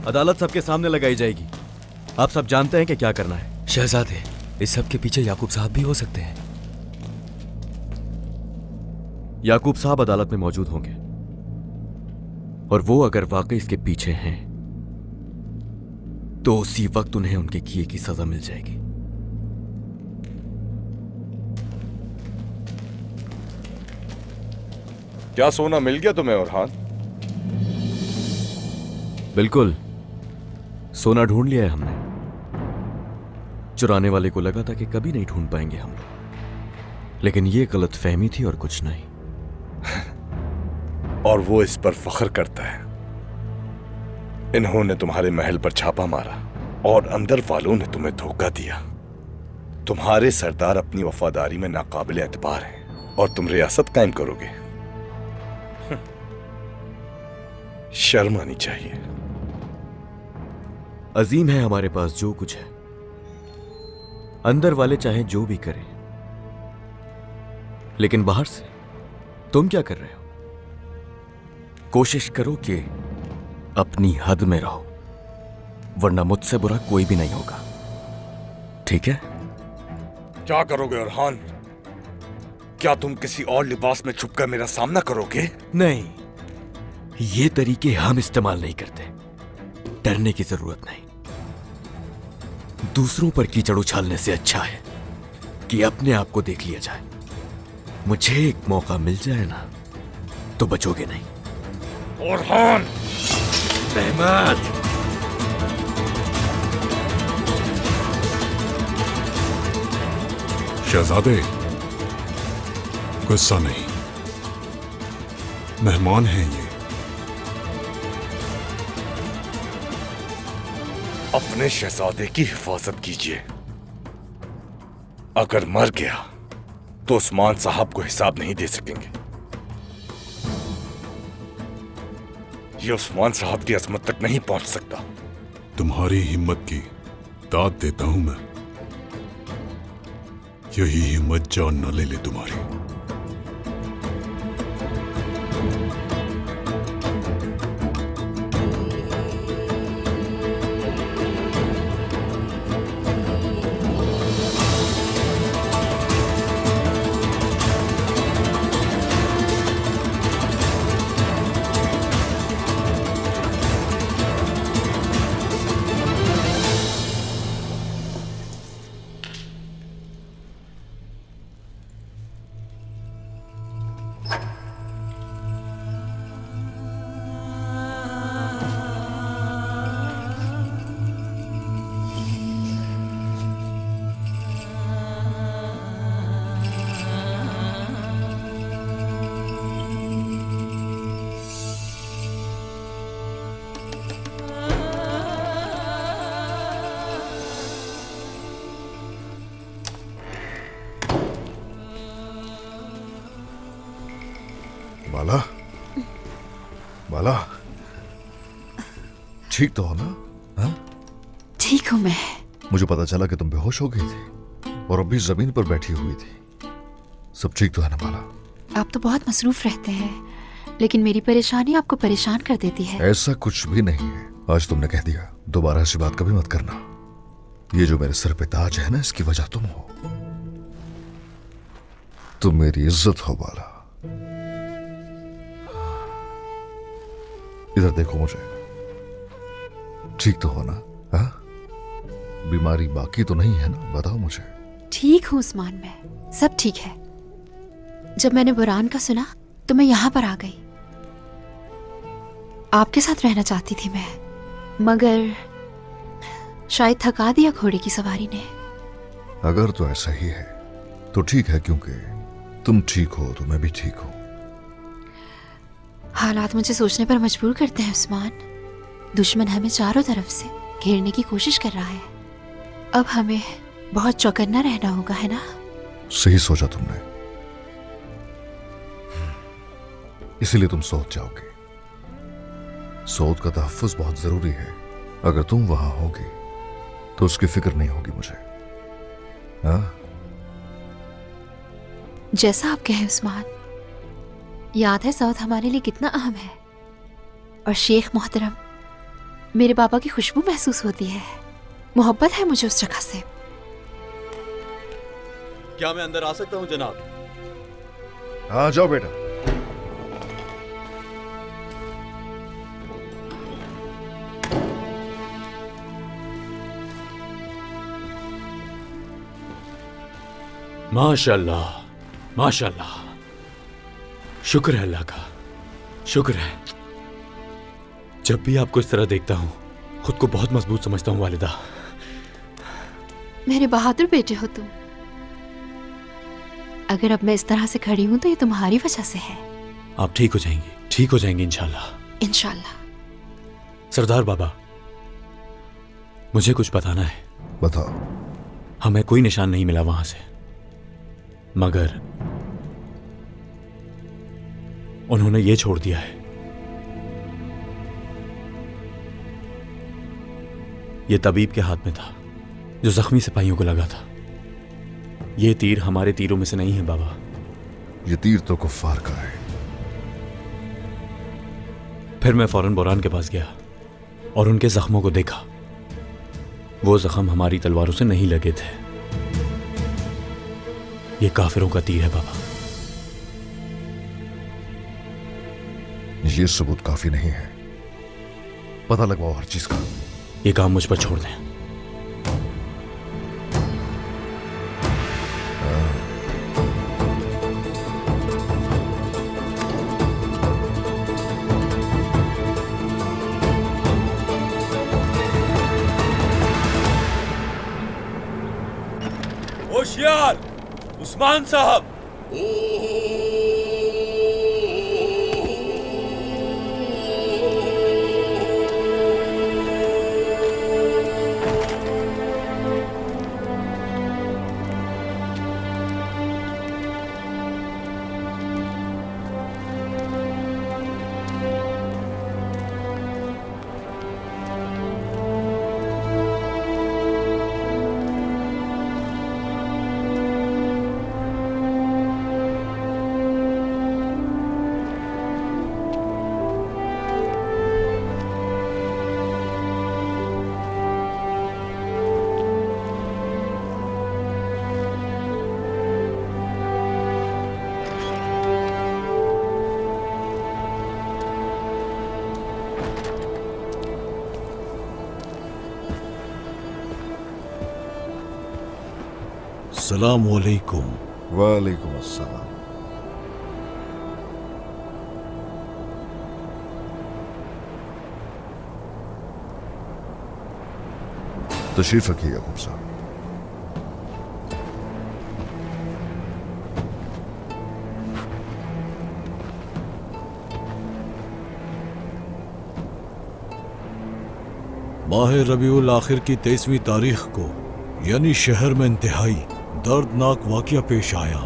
अदालत सबके सामने लगाई जाएगी। आप सब जानते हैं कि क्या करना है। शहजादे, इस सब के पीछे याकूब साहब भी हो सकते हैं। याकूब साहब अदालत में मौजूद होंगे और वो अगर वाकई इसके पीछे हैं तो उसी वक्त उन्हें उनके किए की सजा मिल जाएगी। क्या सोना मिल गया तुम्हें ओरहान? बिल्कुल, सोना ढूंढ लिया है हमने। चुराने वाले को लगा था कि कभी नहीं ढूंढ पाएंगे हम लोग, लेकिन ये गलत फहमी थी और कुछ नहीं। और वो इस पर फख्र करता है। इन्होंने तुम्हारे महल पर छापा मारा और अंदर वालों ने तुम्हें धोखा दिया। तुम्हारे सरदार अपनी वफादारी में नाकाबिले एतबार हैं और तुम रियासत कायम करोगे। शर्म आनी चाहिए। अजीम है हमारे पास जो कुछ है, अंदर वाले चाहे जो भी करें, लेकिन बाहर से तुम क्या कर रहे हो? कोशिश करो कि अपनी हद में रहो, वरना मुझसे बुरा कोई भी नहीं होगा, ठीक है? क्या करोगे ओरहान? क्या तुम किसी और लिबास में छुपकर मेरा सामना करोगे? नहीं, ये तरीके हम इस्तेमाल नहीं करते। डरने की जरूरत नहीं। दूसरों पर कीचड़ उछालने से अच्छा है कि अपने आप को देख लिया जाए। मुझे एक मौका मिल जाए ना तो बचोगे नहीं। ओरहान! रहमत! शहजादे, गुस्सा नहीं, मेहमान हैं ये। अपने शहजादे की हिफाजत कीजिए। अगर मर गया तो उस्मान साहब को हिसाब नहीं दे सकेंगे। ये उस्मान साहब की अजमत तक नहीं पहुंच सकता। तुम्हारी हिम्मत की दाद देता हूं मैं। यही हिम्मत जान न ले ले तुम्हारी। बाला, बाला, ठीक तो हो ना? हाँ? ठीक हूँ मैं। मुझे पता चला कि तुम बेहोश हो गई थी और अभी जमीन पर बैठी हुई थी। सब ठीक तो है ना बाला? आप तो बहुत मसरूफ रहते हैं, लेकिन मेरी परेशानी आपको परेशान कर देती है। ऐसा कुछ भी नहीं है। आज तुमने कह दिया, दोबारा ऐसी बात कभी मत करना। ये जो मेरे सर पे ताज है ना, इसकी वजह तुम हो। तुम मेरी इज्जत हो बाला। इधर देखो मुझे, ठीक तो हो ना? हाँ? बीमारी बाकी तो नहीं है ना? बताओ मुझे। ठीक हूँ उस्मान, मैं सब ठीक है। जब मैंने बुरान का सुना तो मैं यहाँ पर आ गई। आपके साथ रहना चाहती थी मैं, मगर शायद थका दिया घोड़े की सवारी ने। अगर तो ऐसा ही है तो ठीक है, क्योंकि तुम ठीक हो तो मैं भी ठीक हूं। हालात मुझे सोचने पर मजबूर करते हैं उस्मान। दुश्मन हमें चारों तरफ से घेरने की कोशिश कर रहा है। अब हमें बहुत चौकन्ना रहना होगा, है ना? सही सोचा तुमने, इसीलिए तुम सऊद जाओगे। सऊद का तहफ्फुज़ बहुत जरूरी है। अगर तुम वहां होगी तो उसकी फिक्र नहीं होगी मुझे। हाँ? जैसा आप कहें उस्मान। याद है सऊद हमारे लिए कितना अहम है, और शेख मोहतरम मेरे पापा की खुशबू महसूस होती है। मोहब्बत है मुझे उस जगह से। क्या मैं अंदर आ सकता हूं जनाब? हाँ जाओ बेटा। माशाल्लाह, माशाल्लाह, शुक्र है अल्लाह का, शुक्र है। जब भी आपको इस तरह देखता हूं खुद को बहुत मजबूत समझता हूं वालिदा। मेरे बहादुर बेटे हो तुम। अगर अब मैं इस तरह से खड़ी हूं तो ये तुम्हारी वजह से है। आप ठीक हो जाएंगी, ठीक हो जाएंगी इंशाल्लाह। इंशाल्लाह। सरदार बाबा, मुझे कुछ बताना है। बताओ। हमें कोई निशान नहीं मिला वहां से, मगर उन्होंने ये छोड़ दिया है। ये तबीब के हाथ में था जो जख्मी सिपाहियों को लगा था। ये तीर हमारे तीरों में से नहीं है बाबा। ये तीर तो कुफ्फार का है। फिर मैं फौरन बोरान के पास गया और उनके जख्मों को देखा। वो जख्म हमारी तलवारों से नहीं लगे थे। ये काफिरों का तीर है बाबा। ये सबूत काफी नहीं है। पता लगवाओ हर चीज का। ये काम मुझ पर छोड़ दें। होशियार उस्मान साहब! अस्सलाम वालेकुम। वालेकुम अस्सलाम। तशरीफ रखिए याकूब साहब। माह रबीउल आखिर की 23वीं तारीख को यानी शहर में इंतहाई दर्दनाक वाकया पेश आया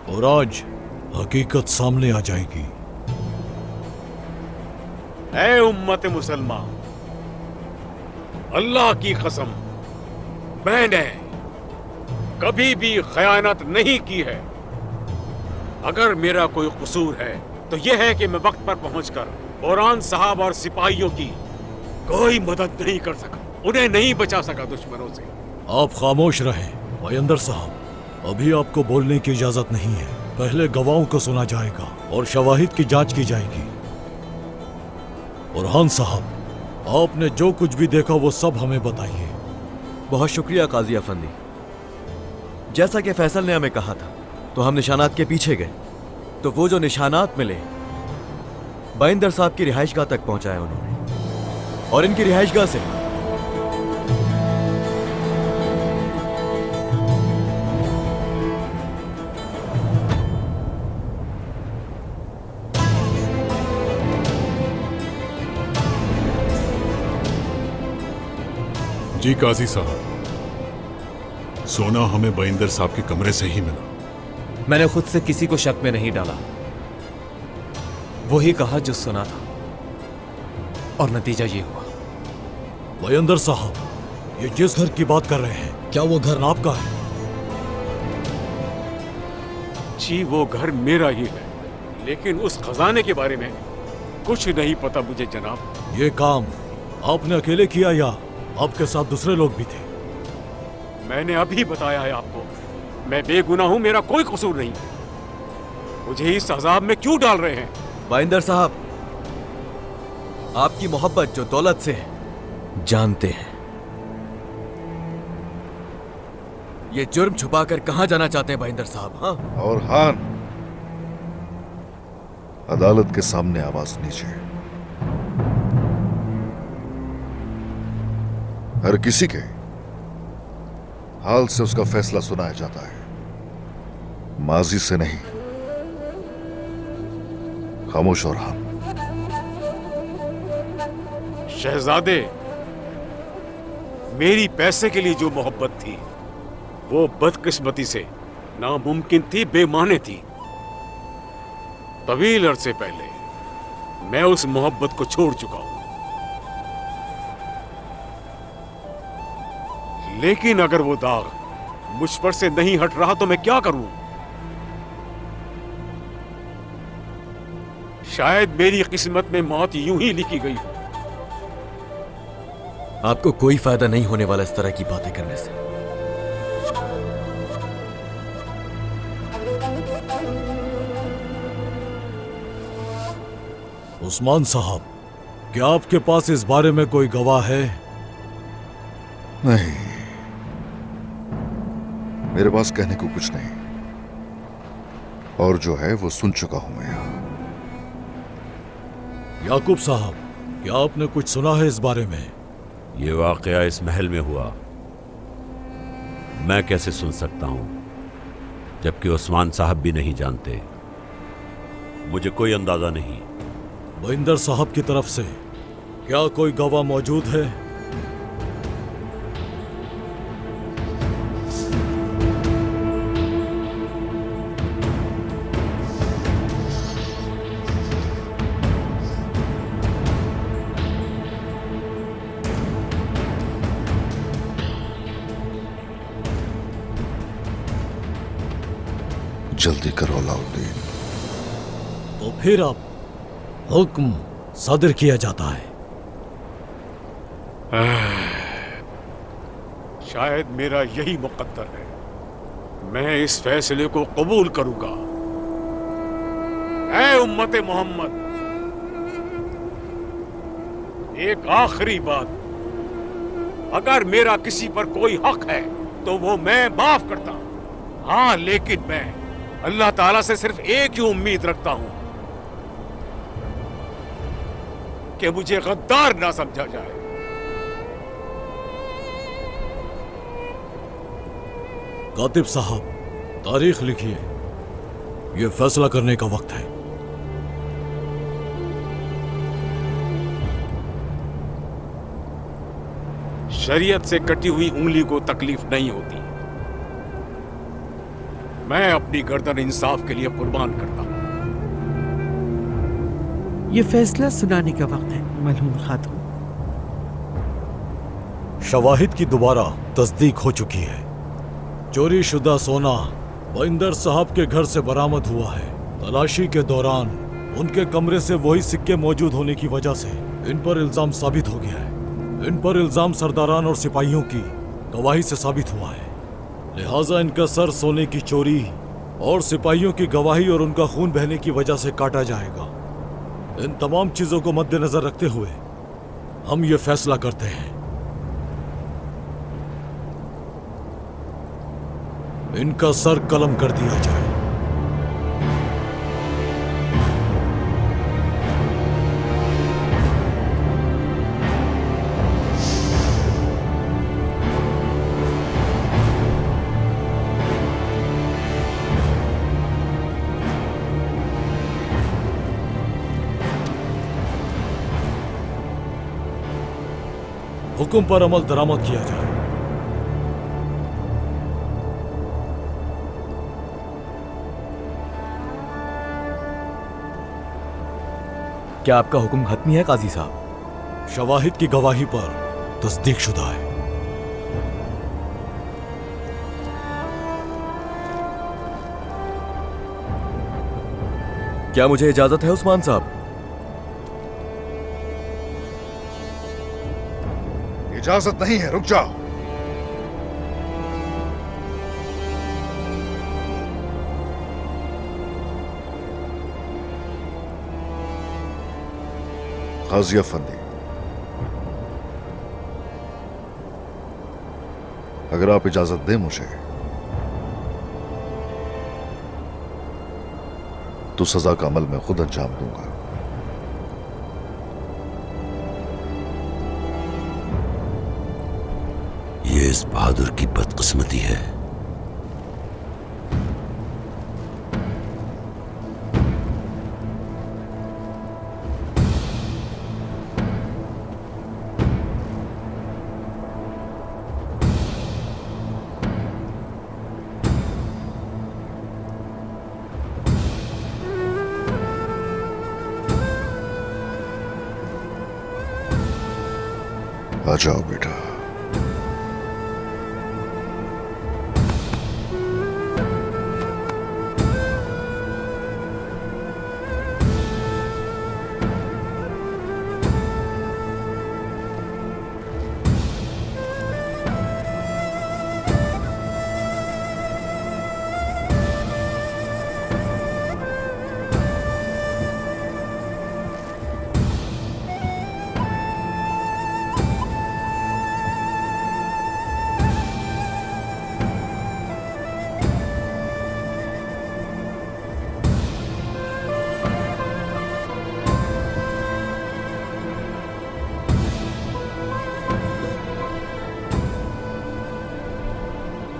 और आज हकीकत सामने आ जाएगी। ऐ उम्मत मुसलमान, अल्लाह की कसम मैंने कभी भी खयानत नहीं की है। अगर मेरा कोई कसूर है तो यह है कि मैं वक्त पर पहुंचकर बोरान साहब और सिपाहियों की कोई मदद नहीं कर सका, उन्हें नहीं बचा सका दुश्मनों से। आप खामोश रहें वयंदर साहब, अभी आपको बोलने की इजाजत नहीं है। पहले गवाहों को सुना जाएगा और शवाहिद की जांच की जाएगी। बुरहान साहब, आपने जो कुछ भी देखा वो सब हमें बताइए। बहुत शुक्रिया काजी अफंदी। जैसा कि फैसल ने हमें कहा था तो हम निशानात के पीछे गए तो वो जो निशानात मिले बाइंदर साहब की रिहाइशगाह तक पहुंचाया उन्होंने, और इनकी रिहाइशगाह से जी काजी साहब, सोना हमें बाइंदर साहब के कमरे से ही मिला। मैंने खुद से किसी को शक में नहीं डाला, वही कहा जो सुना था और नतीजा ये हुआ। वयंदर साहब, ये जिस घर की बात कर रहे हैं क्या वो घर आपका है? जी वो घर मेरा ही है, लेकिन उस खजाने के बारे में कुछ नहीं पता मुझे जनाब। ये काम आपने अकेले किया या आपके साथ दूसरे लोग भी थे? मैंने अभी बताया है आपको, मैं बेगुनाह हूं, मेरा कोई कसूर नहीं। मुझे इस अजाब में क्यों डाल रहे हैं? बाइंदर साहब, आपकी मोहब्बत जो दौलत से है, जानते हैं। ये जुर्म छुपाकर कहां जाना चाहते हैं बाइंदर साहब? हाँ, और हान, अदालत के सामने आवाज नीचे। हर किसी के हाल से उसका फैसला सुनाया जाता है, माजी से नहीं। खामोश और हान। शहजादे, मेरी पैसे के लिए जो मोहब्बत थी वो बदकिस्मती से नामुमकिन थी, बेमाने थी। तवील अरसे पहले मैं उस मोहब्बत को छोड़ चुका हूं। लेकिन अगर वो दाग मुझ पर से नहीं हट रहा तो मैं क्या करूं? शायद मेरी किस्मत में मौत यूं ही लिखी गई हो। आपको कोई फायदा नहीं होने वाला इस तरह की बातें करने से। उस्मान साहब, क्या आपके पास इस बारे में कोई गवाह है? नहीं, मेरे पास कहने को कुछ नहीं, और जो है वो सुन चुका हूं मैं। याकूब साहब, क्या आपने कुछ सुना है इस बारे में? ये वाकया इस महल में हुआ, मैं कैसे सुन सकता हूं, जबकि उस्मान साहब भी नहीं जानते। मुझे कोई अंदाजा नहीं। बाइंदर साहब की तरफ से क्या कोई गवाह मौजूद है? जल्दी करो अलाउद्दीन। तो फिर अब हुक्म सदर किया जाता है। शायद मेरा यही मुकद्दर है। मैं इस फैसले को कबूल करूंगा। ऐ उम्मते मोहम्मद, एक आखिरी बात, अगर मेरा किसी पर कोई हक है तो वो मैं माफ करता हूं। हाँ, लेकिन मैं अल्लाह ताला से सिर्फ एक ही उम्मीद रखता हूं कि मुझे गद्दार ना समझा जाए। कातिब साहब, तारीख लिखिए। यह फैसला करने का वक्त है। शरीयत से कटी हुई उंगली को तकलीफ नहीं होती। मैं अपनी गर्दन इंसाफ के लिए कुर्बान करता हूं। ये फैसला सुनाने का वक्त है मलहून खातून। शवाहिद की दोबारा तस्दीक हो चुकी है। चोरी शुदा सोना बाइंदर साहब के घर से बरामद हुआ है। तलाशी के दौरान उनके कमरे से वही सिक्के मौजूद होने की वजह से इन पर इल्जाम साबित हो गया है। इन पर इल्जाम सरदारान और सिपाहियों की गवाही से साबित हुआ है। लिहाजा इनका सर सोने की चोरी और सिपाहियों की गवाही और उनका खून बहने की वजह से काटा जाएगा। इन तमाम चीजों को मद्देनजर रखते हुए हम ये फैसला करते हैं, इनका सर कलम कर दिया जाए। हुक्म पर अमल दरामद किया जाए। क्या आपका हुक्म हतमी है काजी साहब? शवाहिद की गवाही पर तस्दीक शुदा है। क्या मुझे इजाजत है उस्मान साहब? इजाजत नहीं है, रुक जाओ। गाजी अफंदी, अगर आप इजाजत दें मुझे तो सजा का अमल मैं खुद अंजाम दूंगा। ये इस बहादुर की बदकिस्मती है। आ जाओ बेटा।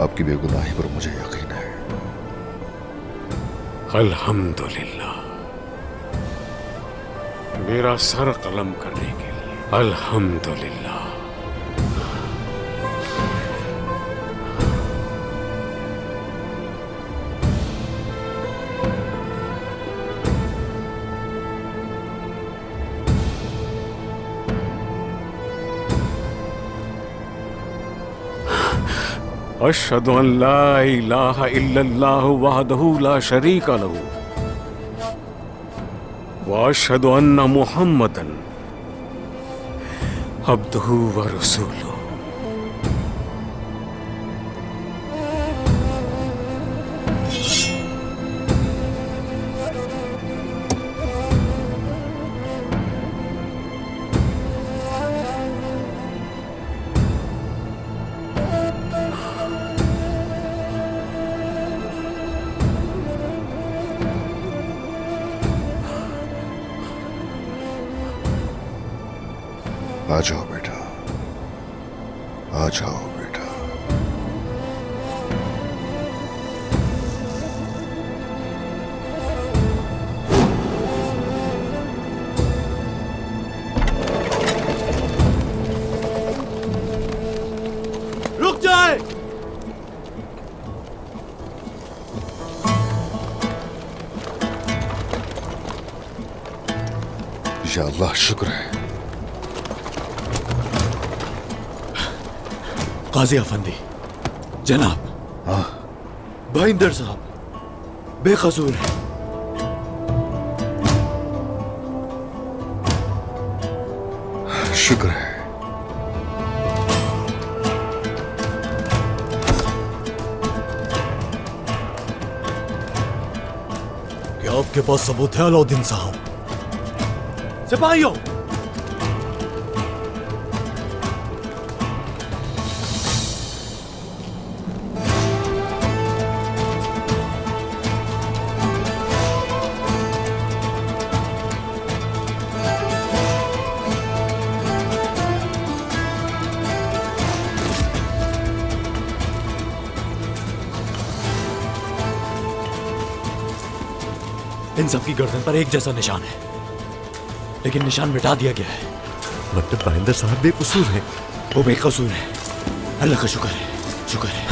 आपकी बेगुनाही पर मुझे यकीन है। अल्हम्दुलिल्लाह, मेरा सर कलम करने के लिए अल्हम्दुलिल्लाह। अशहदु अन ला इलाहा इल्लल्लाह वहदहु ला शरीका लहू व अशहदु अन्ना मुहम्मदन अब्दुहु व रसूलुहु। आ जाओ बेटा, आ जाओ बेटा। रुक जाए। या अल्लाह, शुक्र है। गाजी अफंदी, जनाब। हाँ, भाईंदर साहब बेकसूर है। शुक्र है। क्या आपके पास सबूत है अलाउद्दीन साहब? सिपाहियों, इन सबकी गर्दन पर एक जैसा निशान है, लेकिन निशान मिटा दिया गया है। मतलब भाईंदर साहब बेकसूर है। वो बेकसूर है। अल्लाह का शुक्र है, शुक्र है।